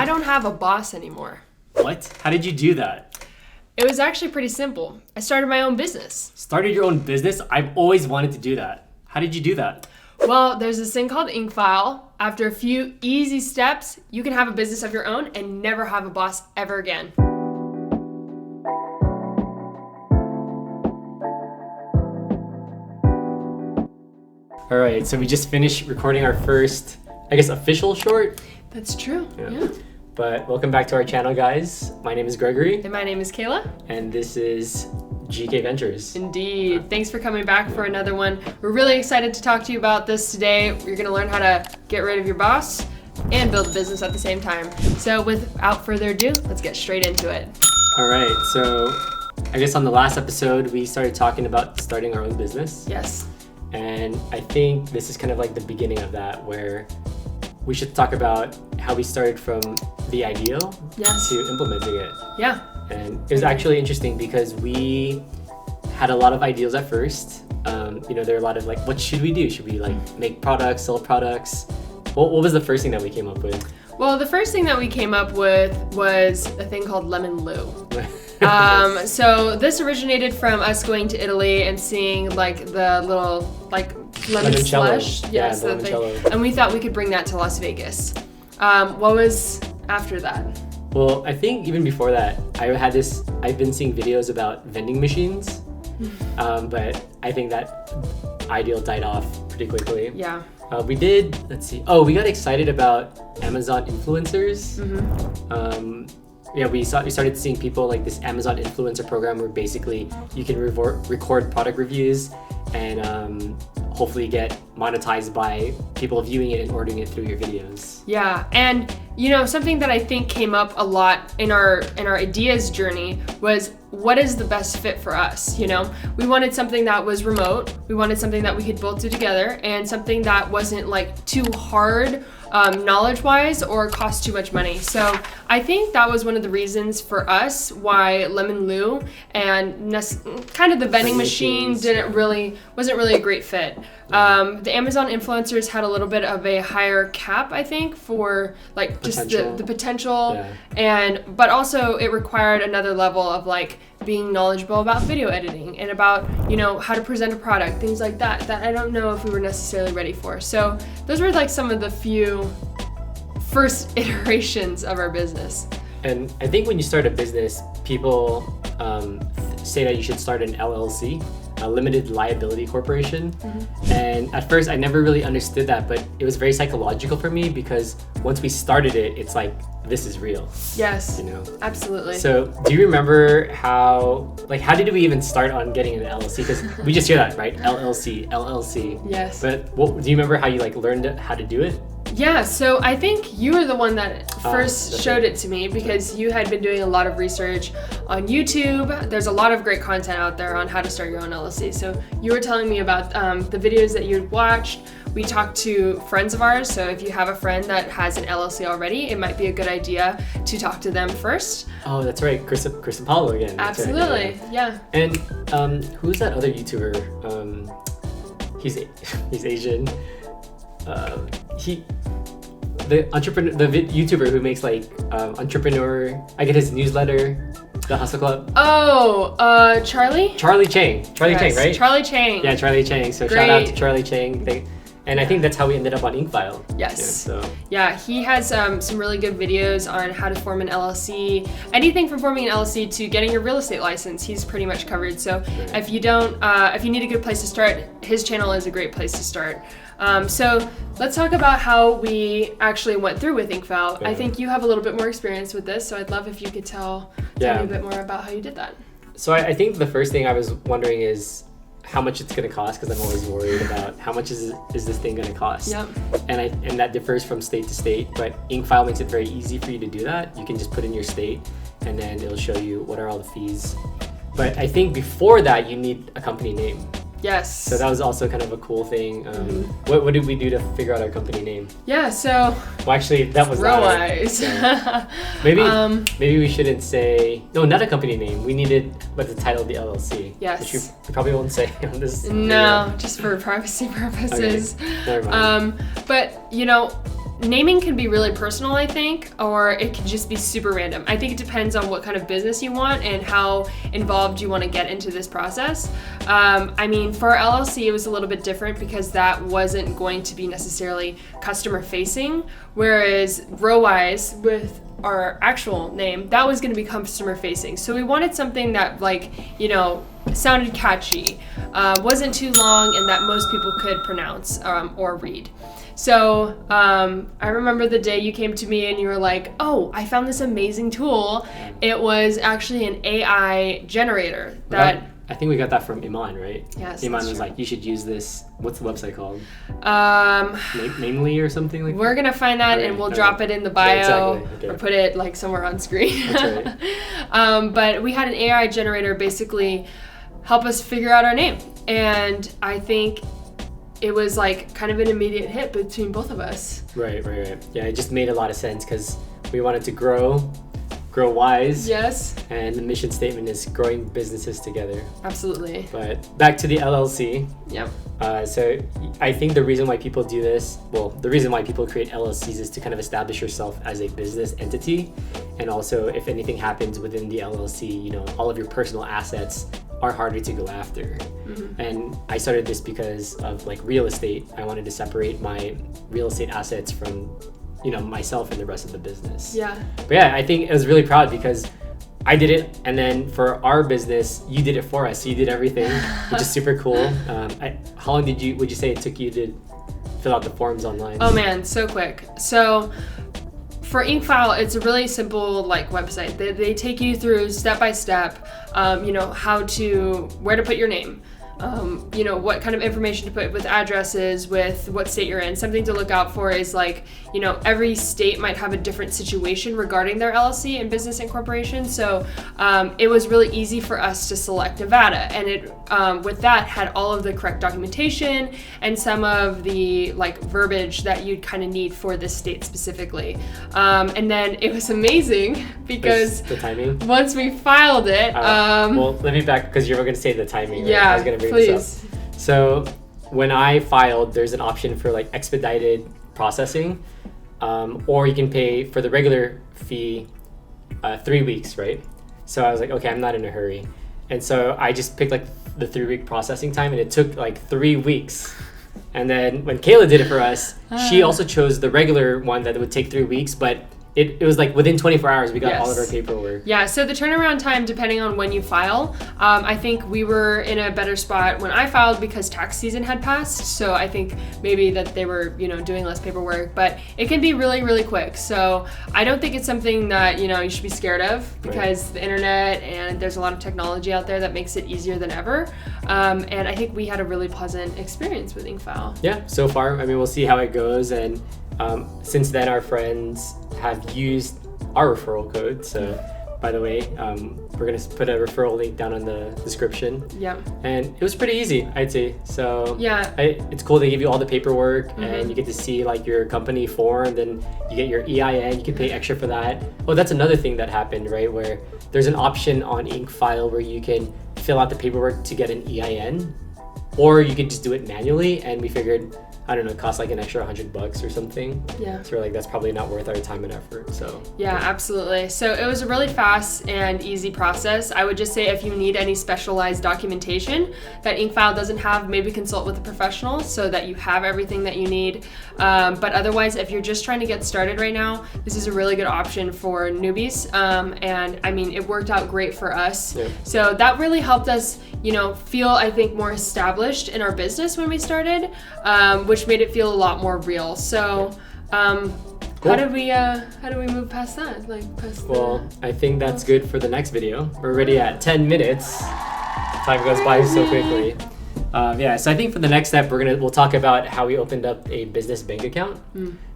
I don't have a boss anymore. What? How did you do that? It was actually pretty simple. I started my own business. Started your own business? I've always wanted to do that. How did you do that? Well, there's this thing called IncFile. After a few easy steps, you can have a business of your own and never have a boss ever again. All right, so we just finished recording our first, I guess, official short. That's true, yeah. But welcome back to our channel, guys. My name is Gregory. And my name is Kayla. And this is GK Ventures. Indeed. Thanks for coming back for another one. We're really excited to talk to you about this today. You're going to learn how to get rid of your boss and build a business at the same time. So without further ado, let's get straight into it. All right, so I guess on the last episode, we started talking about starting our own business. Yes. And I think this is kind of like the beginning of that, where we should talk about how we started from the ideal to implementing it. Yeah. And it was actually interesting because we had a lot of ideals at first. There are a lot of like, what should we do? Should we like make products, sell products? What was the first thing that we came up with? Well, the first thing that we came up with was a thing called Lemon Lou. So this originated from us going to Italy and seeing like the little like lemon slush. Yes, yeah, thing. And we thought we could bring that to Las Vegas. What was after that? Well, I think even before that, I've been seeing videos about vending machines, but I think that ideal died off pretty quickly. Yeah. We got excited about Amazon influencers. We started seeing people like this Amazon influencer program where basically you can record product reviews and hopefully get monetized by people viewing it and ordering it through your videos. Yeah, and something that I think came up a lot in our ideas journey was what is the best fit for us. We wanted something that was remote, we wanted something that we could both do together, and something that wasn't like too hard knowledge-wise or cost too much money. So I think that was one of the reasons for us why Lemon Lou and kind of the vending machine wasn't really a great fit. The Amazon influencers had a little bit of a higher cap, I think, for like just the potential, but also it required another level of like being knowledgeable about video editing and about how to present a product, things like that I don't know if we were necessarily ready for. So those were like some of the few first iterations of our business. And I think when you start a business, people say that you should start an LLC, a limited liability corporation. And at first I never really understood that, but it was very psychological for me because once we started it, it's like, this is real. Yes, absolutely. So do you remember how did we even start on getting an LLC? Because we just hear that, right? LLC. Yes. But do you remember how you learned how to do it? Yeah, so I think you were the one that first showed it to me because you had been doing a lot of research on YouTube. There's a lot of great content out there on how to start your own LLC. So you were telling me about the videos that you'd watched. We talked to friends of ours, so if you have a friend that has an LLC already, it might be a good idea to talk to them first. Oh, that's right, Chris and Paulo again. Absolutely, yeah. And who's that other YouTuber? He's Asian. The YouTuber who makes like entrepreneur. I get his newsletter, the Hustle Club. Oh, Charlie? Charlie Chang. Charlie Chang, right? Charlie Chang. Yeah, Charlie Chang. So Great. Shout out to Charlie Chang. And I think that's how we ended up on IncFile. Yes. Yeah, he has some really good videos on how to form an LLC. Anything from forming an LLC to getting your real estate license, he's pretty much covered. So if you need a good place to start, his channel is a great place to start. So let's talk about how we actually went through with IncFile. I think you have a little bit more experience with this, so I'd love if you could tell me a bit more about how you did that. So I think the first thing I was wondering is how much it's going to cost, because I'm always worried about how much is this thing going to cost. Yep. And that differs from state to state, but IncFile makes it very easy for you to do that. You can just put in your state and then it'll show you what are all the fees. But I think before that you need a company name. Yes. So that was also kind of a cool thing. What did we do to figure out our company name? Yeah, so... Well, actually, that was growwise. So maybe we shouldn't say... No, not a company name. We needed the title of the LLC. Yes. Which we probably won't say on this No, video. Just for privacy purposes. Okay. Never mind. But, naming can be really personal, I think, or it can just be super random. I think it depends on what kind of business you want and how involved you want to get into this process. I mean, for our LLC, it was a little bit different because that wasn't going to be necessarily customer facing, whereas growwise with our actual name, that was going to be customer facing. So we wanted something that, like, you know, sounded catchy, wasn't too long, and that most people could pronounce or read. So I remember the day you came to me and you were like, oh, I found this amazing tool. It was actually an AI generator that... I think we got that from Iman, right? Yes. Iman was like, you should use this. What's the website called? Namely or something like that? We're going to find that and we'll drop it in the bio exactly. or put it like somewhere on screen. That's right. But we had an AI generator basically help us figure out our name. And I think it was like kind of an immediate hit between both of us. Right. Yeah, it just made a lot of sense because we wanted to grow wise. Yes. And the mission statement is growing businesses together. Absolutely. But back to the LLC. Yep. So I think the reason why people do this, the reason why people create LLCs is to kind of establish yourself as a business entity. And also, if anything happens within the LLC, you know, all of your personal assets are harder to go after. Mm-hmm. And I started this because of like real estate. I wanted to separate my real estate assets from, you know, myself and the rest of the business. Yeah. But yeah, I think I was really proud because I did it, and then for our business, you did it for us. So you did everything, which is super cool. How long would you say it took you to fill out the forms online? Oh man, so quick. So for IncFile, it's a really simple like website. They take you through step by step, you know, where to put your name. You know, what kind of information to put with addresses, with what state you're in. Something to look out for is like, you know, every state might have a different situation regarding their LLC and business incorporation. So it was really easy for us to select Nevada, and it with that had all of the correct documentation and some of the like verbiage that you'd kind of need for this state specifically. And then it was amazing because the timing. Once we filed it. Well, let me back because you were going to say the timing. Right? Yeah. I was going to bring Please. this up. So when I filed, there's an option for like expedited processing, or you can pay for the regular fee 3 weeks, right? So I was like, okay, I'm not in a hurry. And so I just picked like the 3-week processing time, and it took like 3 weeks. And then when Kayla did it for us, she also chose the regular one that would take 3 weeks, but it was like within 24 hours we got all of our paperwork. Yeah, so the turnaround time, depending on when you file, I think we were in a better spot when I filed because tax season had passed. So I think maybe that they were, you know, doing less paperwork, but it can be really, really quick. So I don't think it's something that, you know, you should be scared of because the internet and there's a lot of technology out there that makes it easier than ever. And I think we had a really pleasant experience with IncFile. Yeah, so far, I mean, we'll see how it goes. And since then, our friends have used our referral code. So, by the way, we're going to put a referral link down in the description. Yeah. And it was pretty easy, I'd say. So, yeah, it's cool. They give you all the paperwork, and you get to see like your company form. Then you get your EIN. You can pay extra for that. Oh, that's another thing that happened, right? Where there's an option on IncFile where you can fill out the paperwork to get an EIN, or you could just do it manually. And we figured, I don't know, it costs like an extra $100 or something. Yeah. So we're like, that's probably not worth our time and effort. So yeah, absolutely. So it was a really fast and easy process. I would just say if you need any specialized documentation that IncFile doesn't have, maybe consult with a professional so that you have everything that you need. But otherwise, if you're just trying to get started right now, this is a really good option for newbies. And I mean, it worked out great for us. Yeah. So that really helped us, you know, feel, I think, more established in our business when we started, which made it feel a lot more real. So, Cool. how do we move past that? Well, I think that's good for the next video. We're already at 10 minutes. Time goes by so quickly. Yeah, so I think for the next step, we'll talk about how we opened up a business bank account.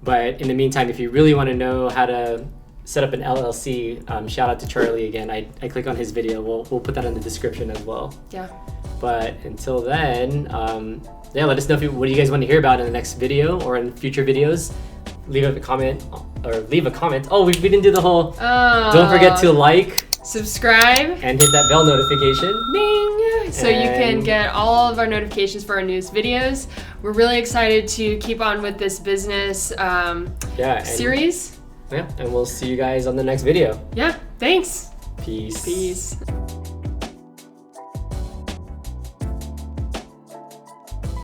But in the meantime, if you really want to know how to set up an LLC, shout out to Charlie again. I click on his video. We'll put that in the description as well. Yeah. But until then, yeah, let us know what you guys want to hear about in the next video or in future videos. Leave a comment. Oh, we didn't do the whole. Don't forget to like, subscribe, and hit that bell notification. Bing. so you can get all of our notifications for our newest videos. We're really excited to keep on with this business series. Yeah, and we'll see you guys on the next video. Yeah, thanks. Peace. Peace.